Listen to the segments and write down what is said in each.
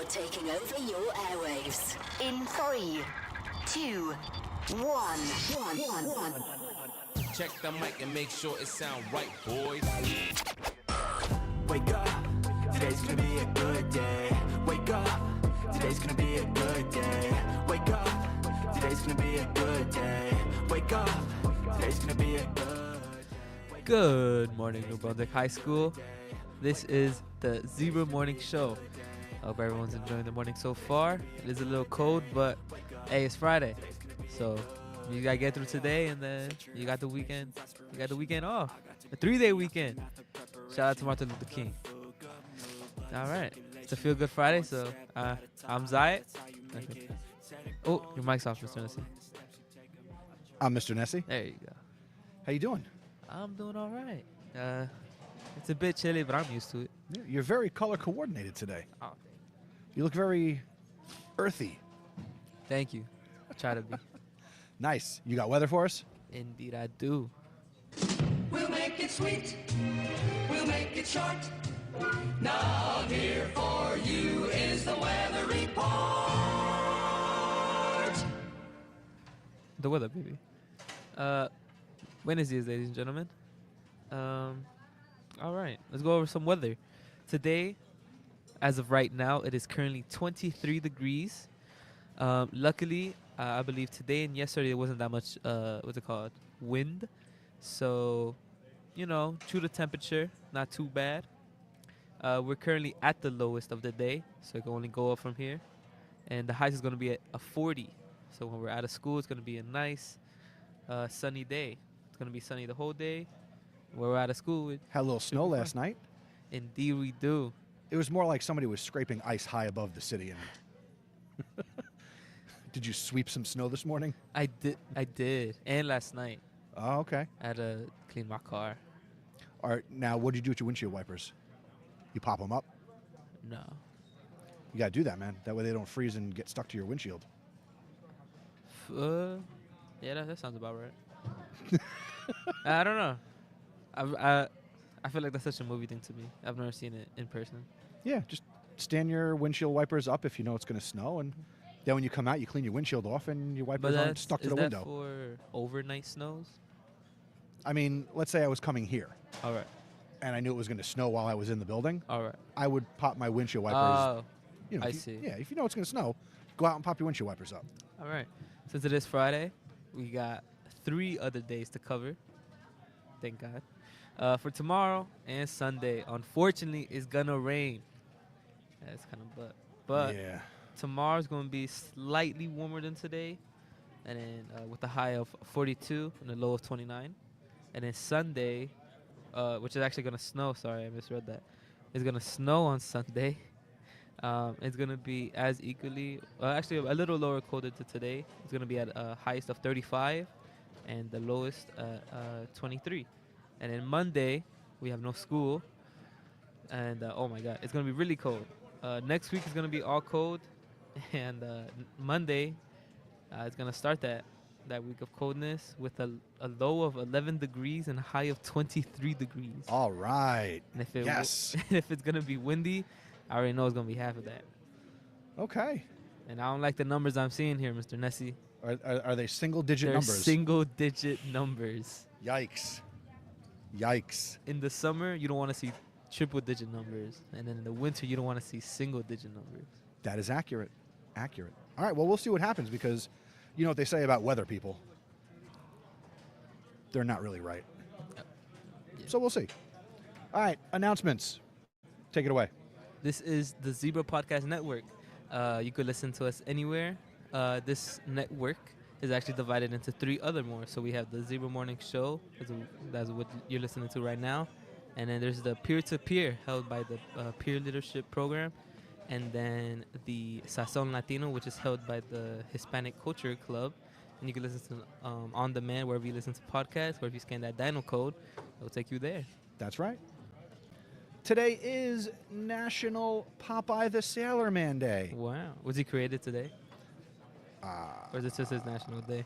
taking over your airwaves. In 3, 2, 1. Check the mic and make sure it sound right, boys. Wake up, today's gonna be a good day. Wake up, today's gonna be a good day. Wake up, today's gonna be a good day. Wake up, today's gonna be a good day. Good morning, New Brunswick High School. This is the Zebra Morning Show. I hope everyone's enjoying the morning so far. It is a little cold, but hey, it's Friday, so you gotta get through today, and then you got the weekend. You got the weekend off, a 3-day weekend. Shout out to Martin Luther King. All right, it's a Feel Good Friday. So I'm Zayat. Oh, your mic's off, Mr. Nessie. I'm Mr. Nessie. There you go. How you doing? I'm doing all right. It's a bit chilly, but I'm used to it. Yeah, you're very color coordinated today. Oh, You look very earthy. thank you. I try to be. Nice. You got weather for us? Indeed, I do. We'll make it sweet. We'll make it short. Now here for you is the weather report. The weather, baby. Wednesday, ladies and gentlemen. All right, let's go over some weather. Today, as of right now, it is currently 23 degrees. Luckily, I believe today and yesterday there wasn't that much, what's it called, wind. So, you know, true to temperature, not too bad. We're currently at the lowest of the day, so it can only go up from here. And the highest is going to be at a 40. So when we're out of school, it's going to be a nice sunny day. It's going to be sunny the whole day. When we're out of school, Had a little snow last night. indeed we do. It was more like somebody was scraping ice high above the city. And did you sweep some snow this morning? I did. And last night, Oh, okay. I had to clean my car. All right. Now, what did you do with your windshield wipers? You pop them up? No. You got to do that, man. That way they don't freeze and get stuck to your windshield. Yeah, that sounds about right. I don't know. I feel like that's such a movie thing to me. I've never seen it in person. Yeah, just stand your windshield wipers up if you know it's going to snow. And then when you come out, you clean your windshield off and your wipers aren't stuck to the window. Is that for overnight snows? I mean, let's say I was coming here. All right. And I knew it was going to snow while I was in the building. All right. I would pop my windshield wipers. Oh, You know, I if you- see. Yeah, if you know it's going to snow, go out and pop your windshield wipers up. all right. Since it is Friday, we got 3 other days to cover. Thank God. For tomorrow and Sunday, unfortunately, it's going to rain. That's kind of but yeah. tomorrow's going to be slightly warmer than today, and then with a high of 42 and a low of 29. And then Sunday, which is actually going to snow. Sorry, I misread that. It's going to snow on Sunday. It's going to be as equally, actually a little lower quoted to today. It's going to be at a highest of 35 and the lowest 23. And then Monday, we have no school. And oh my God, it's going to be really cold. Next week is going to be all cold. And Monday, it's going to start that week of coldness with a low of 11 degrees and a high of 23 degrees. All right. And if it Yes. if it's going to be windy, I already know it's going to be half of that. Okay. And I don't like the numbers I'm seeing here, Mr. Nessie. Are they single-digit They're numbers? single-digit numbers. Yikes. Yikes. In the summer, you don't want to see triple-digit numbers. And then in the winter, you don't want to see single-digit numbers. That is accurate. Accurate. All right, well, we'll see what happens because you know what they say about weather people. They're not really right. Yeah. So we'll see. All right, announcements. Take it away. This is the Zebra Podcast Network. You could listen to us anywhere. This network is actually divided into 3 other more. So we have the Zebra Morning Show. That's what you're listening to right now. And then there's the Peer-to-Peer held by the Peer Leadership Program. And then the Sazon Latino, which is held by the Hispanic Culture Club. And you can listen to on demand wherever you listen to podcasts, or if you scan that Dino code, it'll take you there. That's right. Today is National Popeye the Sailor Man Day. Wow. Was he created today? Or is it just his national day?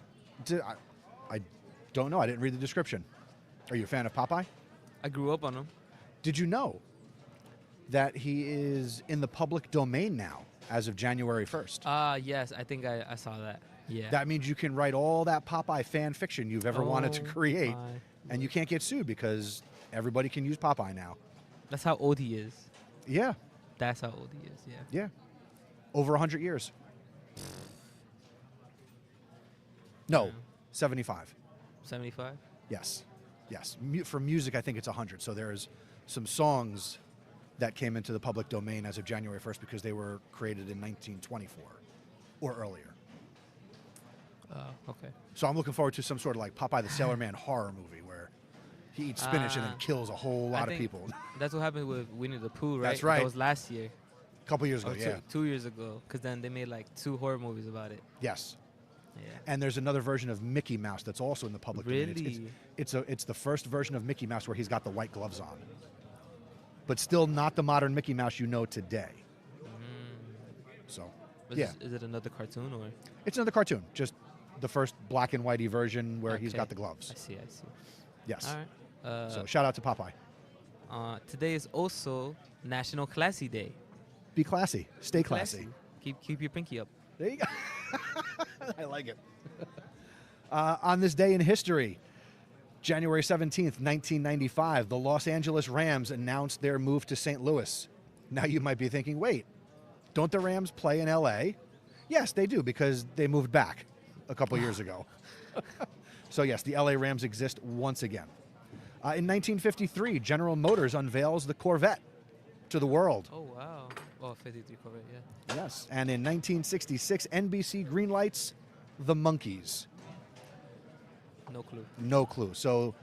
I don't know. I didn't read the description. Are you a fan of Popeye? I grew up on him. Did you know that he is in the public domain now? as of January 1st. Yes, I think I saw that. Yeah. That means you can write all that Popeye fan fiction you've ever wanted to Oh create, my and you can't get sued because everybody can use Popeye now. That's how old he is. Yeah, That's how old he is. Yeah. yeah. Over 100 years. No, Yeah. 75. 75. Yes, yes. For music, I think it's 100. So there's some songs that came into the public domain as of January 1st because they were created in 1924 or earlier. Okay. So I'm looking forward to some sort of like Popeye the Sailor Man horror movie where he eats spinach and then kills a whole lot of think people. That's what happened with Winnie the Pooh, right? That's right. That was last year. A couple years Or ago, yeah. 2 years ago. Because then they made like 2 horror movies about it. Yes. Yeah. And there's another version of Mickey Mouse that's also in the public domain. Really? It's the first version of Mickey Mouse where he's got the white gloves on. But still not the modern Mickey Mouse you know today. So, yeah. Is it another cartoon or? It's another cartoon, just the first black and whitey version where he's Okay. got the gloves. I see. Yes. All right. So shout out to Popeye. Today is also National Classy Day. Be classy. Stay classy. Keep your pinky up. There you go. I like it. On this day in history, January 17th, 1995, the Los Angeles Rams announced their move to St. Louis. Now you might be thinking, wait, don't the Rams play in L.A.? Yes, they do because they moved back a couple years ago. So yes, the L.A. Rams exist once again. In 1953, General Motors unveils the Corvette to the world. Oh wow. Oh, 53 Corvette. Yeah. Yes. And in 1966, NBC greenlights The Monkees. No clue. No clue. So,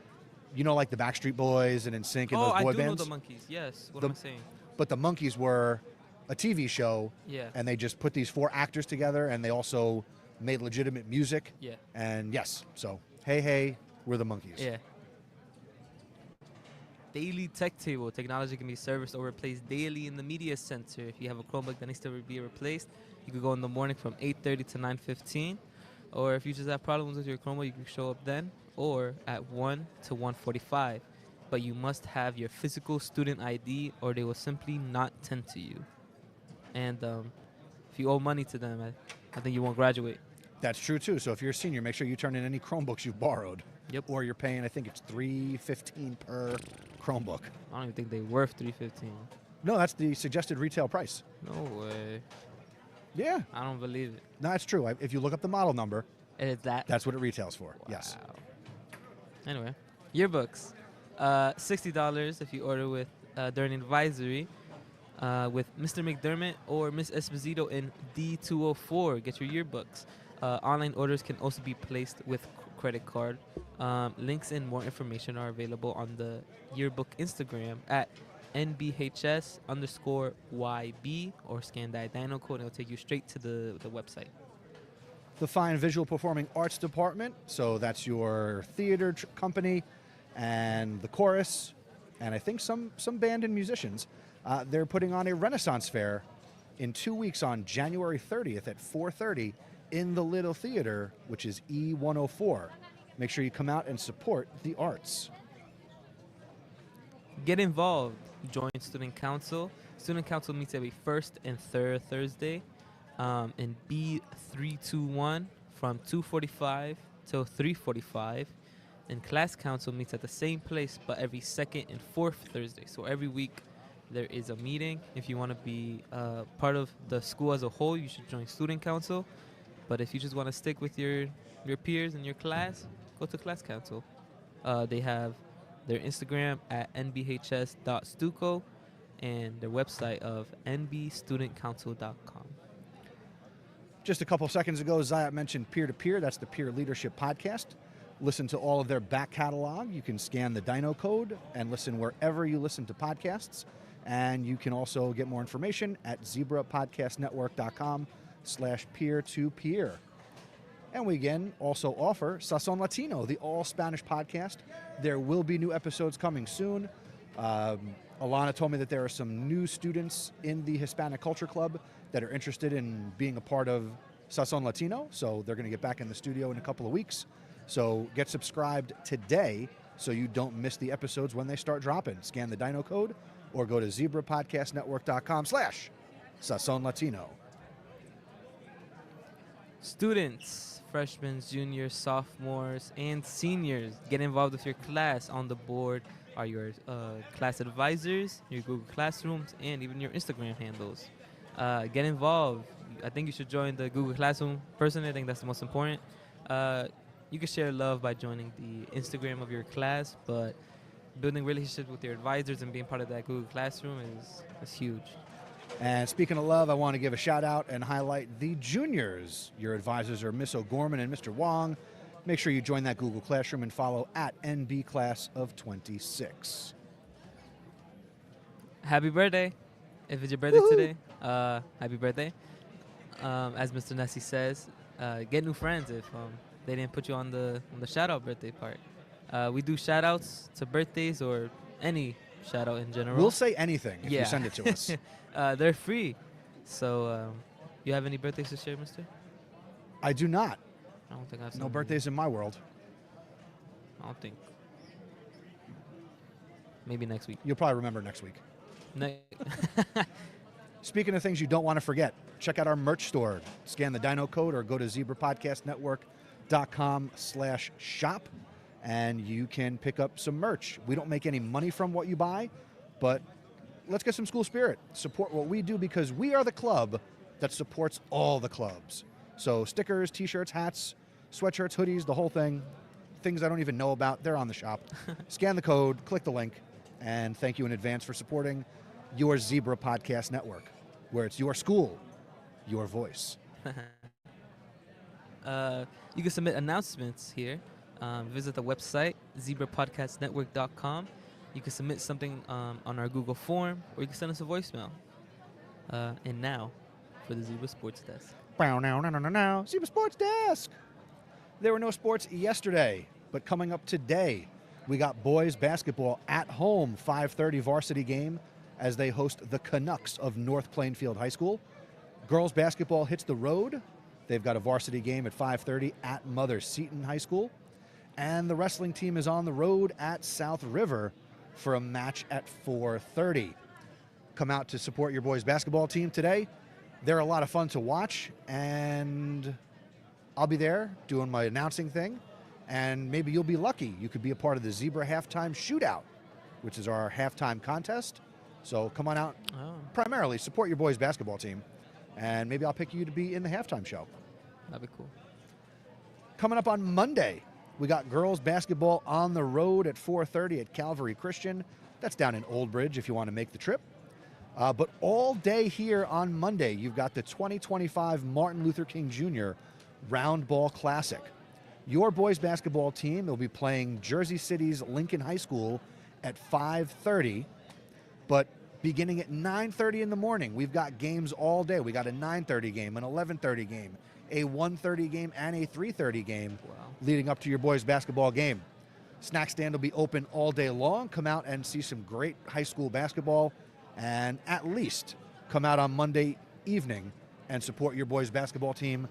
you know, like the Backstreet Boys and NSYNC and those I boy do bands? know the Monkeys. Yes. What The- am I saying? But the Monkees were a TV show, Yeah. and they just put these 4 actors together, and they also made legitimate music. Yeah. And yes, so, hey, we're the Monkees. Yeah. Daily Tech Table. Technology can be serviced or replaced daily in the media center. If you have a Chromebook that needs to be replaced, you could go in the morning from 8:30 to 9:15. Or if you just have problems with your Chromebook, you can show up then. Or at 1 to 1:45. But you must have your physical student ID or they will simply not tend to you. And if you owe money to them, I think you won't graduate. That's true, too. So if you're a senior, make sure you turn in any Chromebooks you've borrowed. Yep. Or you're paying, I think it's $3.15 per Chromebook. I don't even think they're worth $3.15. No, that's the suggested retail price. No way. Yeah. I don't believe it. No, that's true. If you look up the model number, And it's that. that's what it retails for. Yes. Wow. Anyway, yearbooks. $60 if you order with during advisory with Mr. McDermott or Miss Esposito in D204. Get your yearbooks. Online orders can also be placed with credit card. Links and more information are available on the yearbook Instagram at NBHS_YB or scan that dino code and it'll take you straight to the website. The Fine Visual Performing Arts Department, so that's your theater company and the chorus, and I think some band and musicians. They're putting on a Renaissance Fair in 2 weeks on January 30th at 4:30 in the Little Theater, which is E104. Make sure you come out and support the arts. Get involved. Join Student Council. Student Council meets every first and third Thursday in B321 from 2:45 till 3:45. And Class Council meets at the same place but every second and fourth Thursday. So every week there is a meeting. If you want to be part of the school as a whole, you should join Student Council. But if you just want to stick with your peers and your class, go to Class Council. They have their Instagram at nbhs.stuco and their website of nbstudentcouncil.com. Just a couple seconds ago, Zayat mentioned Peer to Peer. That's the Peer Leadership Podcast. Listen to all of their back catalog. You can scan the Dino code and listen wherever you listen to podcasts. And you can also get more information at zebrapodcastnetwork.com/peer-to-peer. And we again also offer Sazon Latino, the all-Spanish podcast. There will be new episodes coming soon. Alana told me that there are some new students in the Hispanic Culture Club that are interested in being a part of Sazon Latino. So they're going to get back in the studio in a couple of weeks. So get subscribed today so you don't miss the episodes when they start dropping. Scan the Dino code or go to zebrapodcastnetwork.com/Sazon Latino. Students, freshmen, juniors, sophomores, and seniors, get involved with your class. On the board are your class advisors, your Google Classrooms, and even your Instagram handles. Get involved. I think you should join the Google Classroom. Personally, I think that's the most important. You can share love by joining the Instagram of your class, but building relationships with your advisors and being part of that Google Classroom is huge. And speaking of love, I want to give a shout out and highlight the juniors. Your advisors are Miss O'Gorman and Mr. Wong. Make sure you join that Google Classroom and follow at NB Class of 26. Happy birthday. If it's your birthday Woohoo. today, happy birthday. As Mr. Nessie says, get new friends if they didn't put you on the shout out birthday part. We do shout outs to birthdays or any shout out in general. We'll say anything if you send it to us. They're free. So, you have any birthdays to share, mister? I do not. I don't think I have No some- birthdays in my world. I don't think. Maybe next week. You'll probably remember next week. Speaking of things you don't want to forget, check out our merch store. Scan the Dino code or go to zebrapodcastnetwork.com/shop and you can pick up some merch. We don't make any money from what you buy, but let's get some school spirit. Support what we do because we are the club that supports all the clubs. So stickers, t-shirts, hats, sweatshirts, hoodies, the whole thing. Things I don't even know about, they're on the shop. Scan the code, click the link, and thank you in advance for supporting your Zebra Podcast Network, where it's your school, your voice. You can submit announcements here. Visit the website, zebrapodcastnetwork.com. You can submit something on our Google form, or you can send us a voicemail. And now, for the Zebra Sports Desk. Now, Zebra Sports Desk. There were no sports yesterday, but coming up today, we got boys basketball at home, 5:30 varsity game as they host the Canucks of North Plainfield High School. Girls basketball hits the road. They've got a varsity game at 5:30 at Mother Seton High School. And the wrestling team is on the road at South River for a match at 4:30. Come out to support your boys basketball team today. They're a lot of fun to watch, and I'll be there doing my announcing thing, and maybe you'll be lucky. You could be a part of the Zebra Halftime Shootout, which is our halftime contest. So come on out, primarily support your boys basketball team, and maybe I'll pick you to be in the halftime show. That'd be cool. Coming up on Monday, we got girls basketball on the road at 4:30 at Calvary Christian. That's down in Old Bridge if you want to make the trip. But all day here on Monday, you've got the 2025 Martin Luther King Jr. Round Ball Classic. Your boys basketball team will be playing Jersey City's Lincoln High School at 5:30, but beginning at 9:30 in the morning, we've got games all day. We got a 9:30 game, an 11:30 game, a 1:30 game, and a 3:30 game leading up to your boys basketball game. Snack stand will be open all day long. Come out and see some great high school basketball, and at least come out on Monday evening and support your boys basketball team.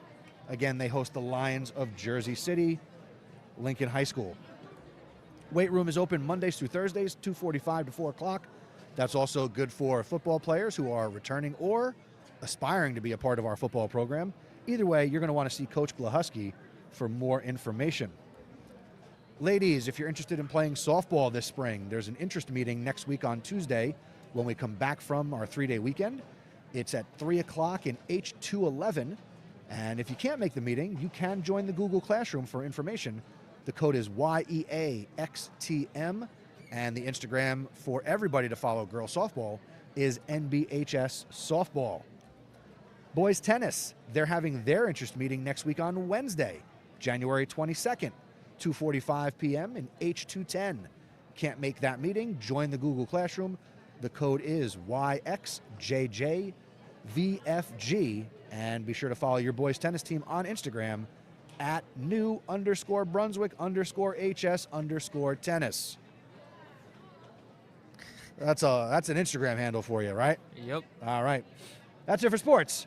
Again, they host the Lions of Jersey City, Lincoln High School. Weight room is open Mondays through Thursdays, 2:45 to 4 o'clock. That's also good for football players who are returning or aspiring to be a part of our football program. Either way, you're going to want to see Coach Glahusky for more information. Ladies, if you're interested in playing softball this spring, there's an interest meeting next week on Tuesday when we come back from our 3-day weekend. It's at 3 o'clock in H211. And if you can't make the meeting, you can join the Google Classroom for information. The code is YEAXTM, and the Instagram for everybody to follow girls softball is NBHS Softball. Boys tennis, they're having their interest meeting next week on Wednesday, January 22nd, 2:45 p.m. in H210. Can't make that meeting? Join the Google Classroom. The code is YXJJVFG. And be sure to follow your boys tennis team on Instagram at new_Brunswick_HS_tennis. That's an Instagram handle for you, right? Yep. All right. That's it for sports.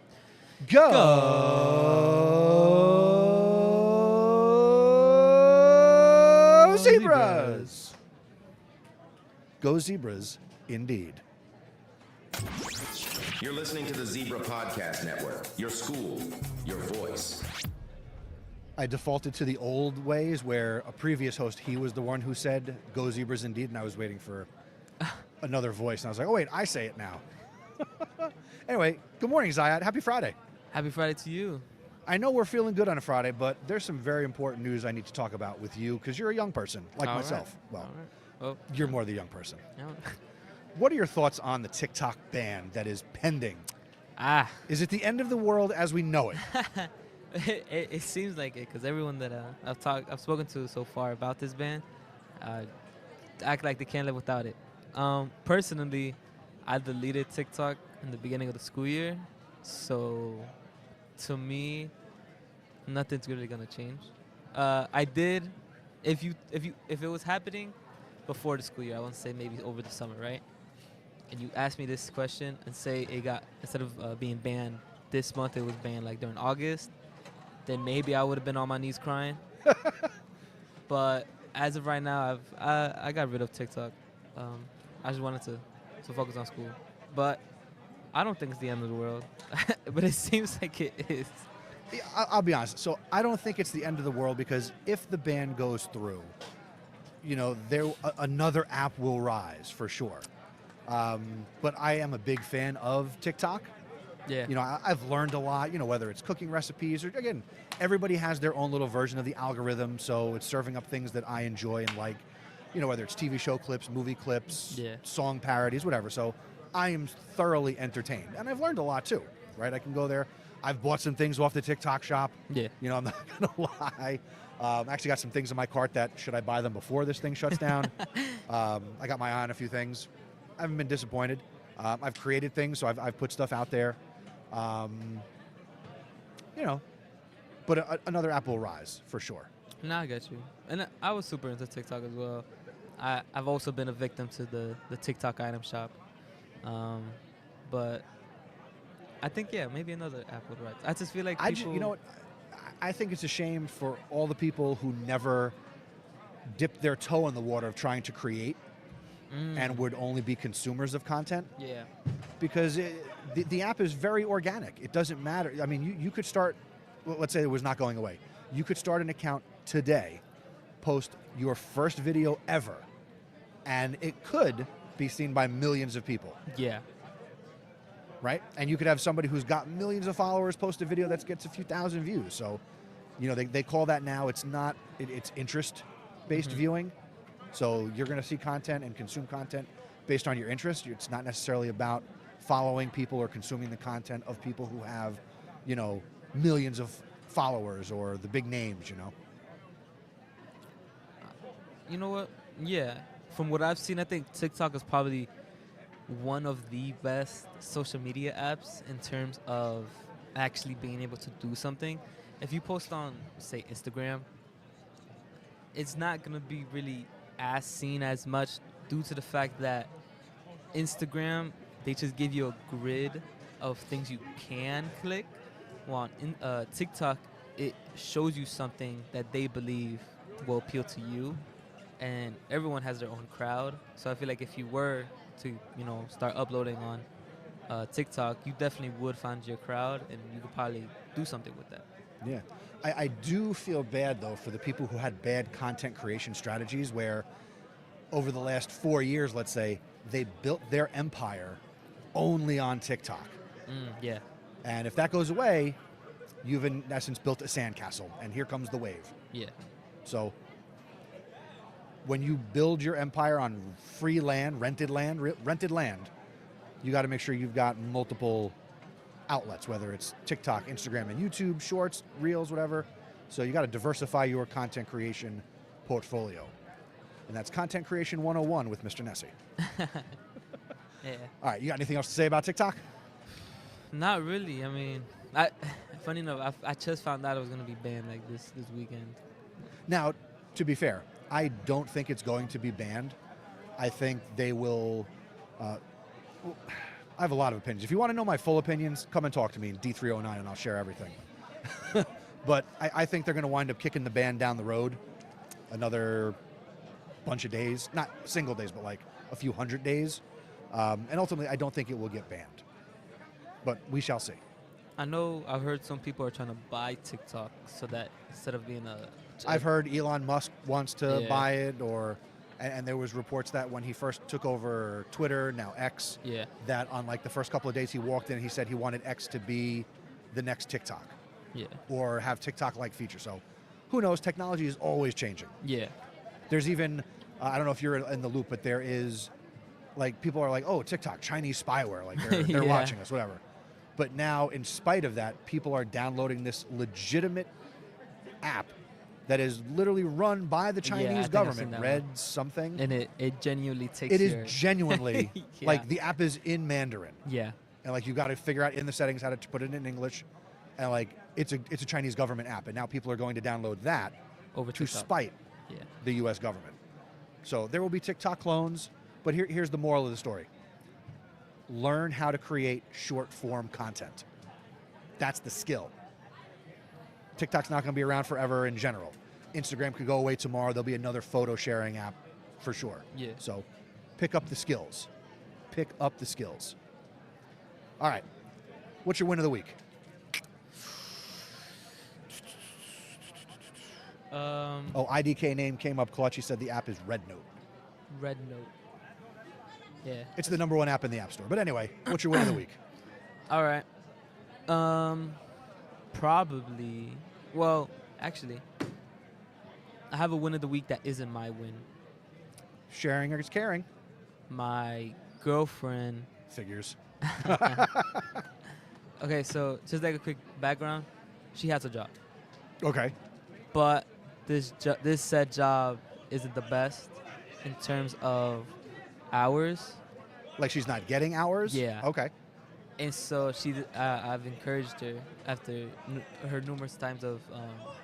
Go Zebras! Go Zebras, indeed. You're listening to the Zebra Podcast Network, your school, your voice. I defaulted to the old ways where a previous host, he was the one who said, "Go Zebras indeed," and I was waiting for another voice. And I was like, oh, wait, I say it now. Anyway, good morning, Zayat. Happy Friday. Happy Friday to you. I know we're feeling good on a Friday, but there's some very important news I need to talk about with you because you're a young person, like All right. myself. Well, All right. Well, you're more the young person. no. What are your thoughts on the TikTok ban that is pending? Is it the end of the world as we know it? It seems like it because everyone that I've spoken to so far about this ban act like they can't live without it. Personally, I deleted TikTok in the beginning of the school year, so to me, nothing's really gonna change. I did, if it was happening before the school year, I want to say maybe over the summer, right? And you asked me this question and say it got, instead of being banned this month, it was banned like during August, then maybe I would have been on my knees crying. But as of right now, I got rid of TikTok. I just wanted to focus on school. But I don't think it's the end of the world. But it seems like it is. Yeah, I'll be honest. So I don't think it's the end of the world because if the ban goes through, another app will rise for sure. But I am a big fan of TikTok. Yeah. I've learned a lot, whether it's cooking recipes or, again, everybody has their own little version of the algorithm. So it's serving up things that I enjoy and like, whether it's TV show clips, movie clips, song parodies, whatever. So I am thoroughly entertained. And I've learned a lot too, right? I can go there. I've bought some things off the TikTok shop. Yeah. I'm not going to lie. I actually got some things in my cart that, should I buy them before this thing shuts down? I got my eye on a few things. I haven't been disappointed. I've created things, so I've put stuff out there. But another app will rise for sure. No, I get you. And I was super into TikTok as well. I've also been a victim to the TikTok item shop. But I think, maybe another app would rise. I just feel like people... I think it's a shame for all the people who never dipped their toe in the water of trying to create and would only be consumers of content. Yeah. Because the app is very organic. It doesn't matter. I mean, you could start, let's say it was not going away. You could start an account today, post your first video ever, and it could be seen by millions of people. Yeah. Right? And you could have somebody who's got millions of followers post a video that gets a few thousand views. So, they call that now, it's interest-based viewing. So you're going to see content and consume content based on your interest. It's not necessarily about following people or consuming the content of people who have, millions of followers or the big names, You know what? Yeah. From what I've seen, I think TikTok is probably one of the best social media apps in terms of actually being able to do something. If you post on, say, Instagram, it's not going to be really as seen as much due to the fact that Instagram, they just give you a grid of things you can click. While on TikTok, it shows you something that they believe will appeal to you, and everyone has their own crowd. So I feel like if you were to, start uploading on TikTok, you definitely would find your crowd, and you could probably do something with that. Yeah. I do feel bad, though, for the people who had bad content creation strategies where over the last 4 years, let's say, they built their empire only on TikTok. Yeah. And if that goes away, you've in essence built a sandcastle, and here comes the wave. Yeah. So when you build your empire on free land, rented land, you got to make sure you've got multiple outlets, whether it's TikTok, Instagram, and YouTube, Shorts, Reels, whatever. So you got to diversify your content creation portfolio. And that's Content Creation 101 with Mr. Nessie. Yeah. All right, you got anything else to say about TikTok? Not really. I mean, funny enough, I just found out it was going to be banned like this weekend. Now, to be fair, I don't think it's going to be banned. I think they will... I have a lot of opinions. If you want to know my full opinions, come and talk to me in D309 and I'll share everything. But I think they're going to wind up kicking the ban down the road another bunch of days. Not single days, but like a few hundred days. And ultimately, I don't think it will get banned. But we shall see. I know I've heard some people are trying to buy TikTok so that instead of being a. I've heard Elon Musk wants to Yeah. buy it, and there was reports that when he first took over Twitter, now X, Yeah. that on like the first couple of days he walked in, he said he wanted X to be the next TikTok Yeah. or have TikTok-like features. So who knows? Technology is always changing. Yeah. There's even, I don't know if you're in the loop, but there is, like, people are like, oh, TikTok, Chinese spyware, like they're Yeah. watching us, whatever. But now, in spite of that, people are downloading this legitimate app that is literally run by the Yeah, I Chinese think I've government, seen that Red one. something. And it genuinely takes. It your, is genuinely, Yeah. like, the app is in Mandarin. Yeah. And, like, you got to figure out in the settings how to put it in English. And, like, it's a Chinese government app. And now people are going to download that Over to TikTok. spite Yeah. the U.S. government. So there will be TikTok clones, but here's the moral of the story. Learn how to create short-form content. That's the skill. TikTok's not going to be around forever in general. Instagram could go away tomorrow. There'll be another photo-sharing app for sure. Yeah. So pick up the skills. Pick up the skills. All right. What's your win of the week? Oh, IDK name came up clutch. He said the app is Red Note. Red Note. Yeah. It's the #1 app in the App Store. But anyway, what's your win of the week? All right. Probably. Well, actually, I have a win of the week that isn't my win. Sharing is caring. My girlfriend. Figures. Okay, so just like a quick background, she has a job, Okay. but this said job isn't the best in terms of hours, Like she's not getting hours? Yeah. Okay. and so I've encouraged her after her numerous times of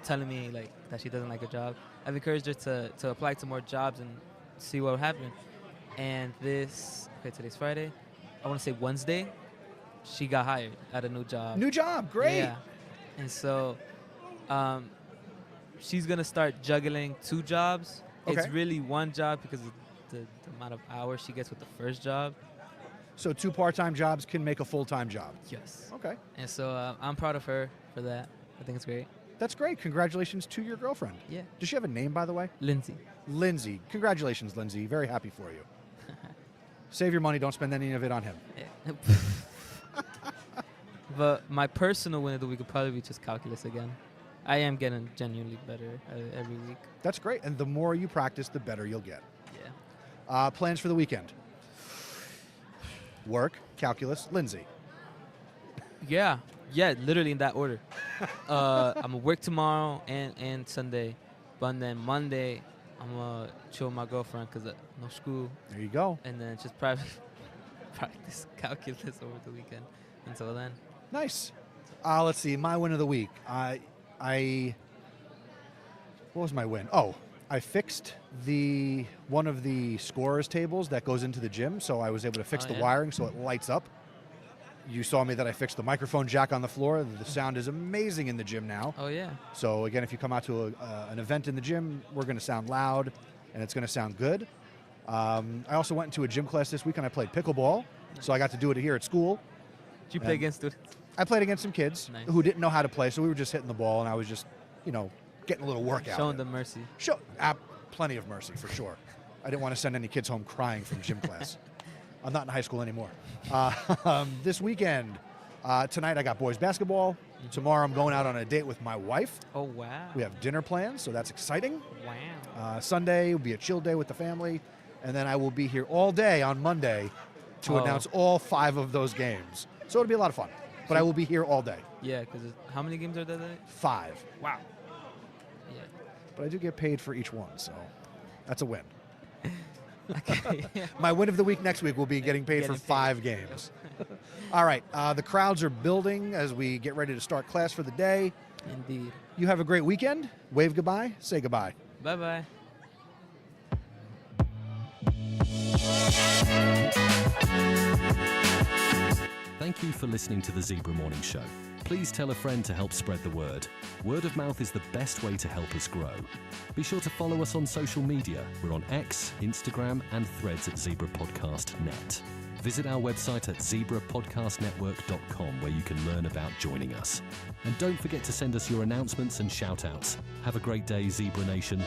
telling me like that she doesn't like her job. I've encouraged her to apply to more jobs and see what will happen. And today's Friday. I want to say Wednesday, she got hired at a new job. New job. Great. Yeah. And so she's going to start juggling 2 jobs. It's Okay. really 1 job because of the amount of hours she gets with the first job. So 2 part-time jobs can make a full-time job. Yes. Okay. And so I'm proud of her for that. I think it's great. That's great. Congratulations to your girlfriend. Yeah. Does she have a name, by the way? Lindsay. Lindsay. Congratulations, Lindsay. Very happy for you. Save your money. Don't spend any of it on him. Yeah. But my personal win of the week would probably be just calculus again. I am getting genuinely better every week. That's great. And the more you practice, the better you'll get. Yeah. Plans for the weekend? Work, calculus, Lindsay. Yeah, literally in that order. I'm gonna work tomorrow and Sunday, but then Monday I'm gonna chill with my girlfriend because no school, There you go. and then just practice calculus over the weekend. Until then, Nice. Let's see. My win of the week. What was my win? Oh, I fixed one of the scorer's tables that goes into the gym, so I was able to fix Oh, the yeah. wiring so it lights up. You saw me that I fixed the microphone jack on the floor. The sound is amazing in the gym now. oh yeah, So again, if you come out to an event in the gym, we're going to sound loud, and it's going to sound good. I also went into a gym class this week, and I played pickleball. So I got to do it here at school. did you play And- against students? I played against some kids Nice. who didn't know how to play, so we were just hitting the ball, and I was just, getting a little workout. Showing in. them mercy. Plenty of mercy, for sure. I didn't want to send any kids home crying from gym class. I'm not in high school anymore. This weekend, tonight I got boys basketball. Tomorrow I'm going out on a date with my wife. Oh wow. We have dinner plans, so that's exciting. Wow. Sunday will be a chill day with the family, and then I will be here all day on Monday to Oh. announce all 5 of those games. So it'll be a lot of fun. But I will be here all day. Yeah, because how many games are there today? 5. Wow. Yeah. But I do get paid for each one, so that's a win. Okay. My win of the week next week will be getting paid for Getting paid. 5 games. All right, the crowds are building as we get ready to start class for the day. Indeed. You have a great weekend. Wave goodbye. Say goodbye. Bye bye. Thank you for listening to the Zebra Morning Show. Please tell a friend to help spread the word. Word of mouth is the best way to help us grow. Be sure to follow us on social media. We're on X, Instagram, and Threads at Zebra Podcast Net. Visit our website at zebrapodcastnetwork.com where you can learn about joining us. And don't forget to send us your announcements and shout-outs. Have a great day, Zebra Nation.